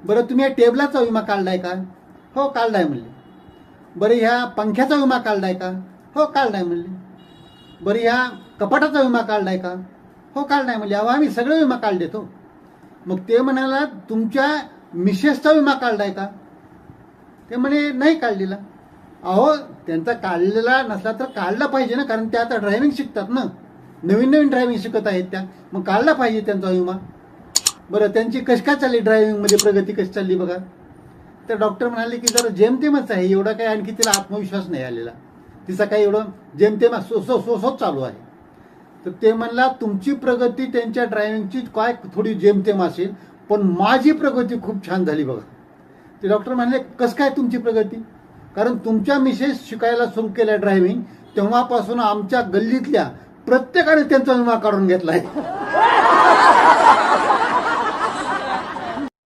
बरं तुम्ही या टेबलाचा विमा काढलाय का? हो काढलाय म्हणले. बरं ह्या पंख्याचा विमा काढलाय का? हो काढलाय म्हणले. बरं ह्या कपाटाचा विमा काढलाय का? हो काढलाय म्हणले. अहो आम्ही सगळे विमा काढले तो. मग ते म्हणाला तुमच्या मिसेसचा विमा काढलाय का? ते म्हणे नाही काढलेला. अहो त्यांचा काढलेला नसला तर काढला पाहिजे ना, कारण त्या आता ड्रायव्हिंग शिकतात ना, नवीन नवीन ड्रायव्हिंग शिकत आहेत त्या, मग काढला पाहिजे त्यांचा विमा. बरं त्यांची कशी काय चालली ड्रायव्हिंगमध्ये, प्रगती कशी चालली बघा. तर डॉक्टर म्हणाले की जरा जेमतेमच आहे, एवढा काही आणखी तिला आत्मविश्वास नाही आलेला, तिचा काही एवढं जेमतेम सोसोच चालू आहे. तर ते म्हणला तुमची प्रगती त्यांच्या ड्रायव्हिंगची काय थोडी जेमतेम असेल, पण माझी प्रगती खूप छान झाली बघा. ते डॉक्टर म्हणाले कसं काय तुमची प्रगती? कारण तुमच्या मिसेस शिकायला सुरू केल्या ड्रायव्हिंग, तेव्हापासून आमच्या गल्लीतल्या प्रत्येकाने त्यांचा विमा काढून घेतलाय.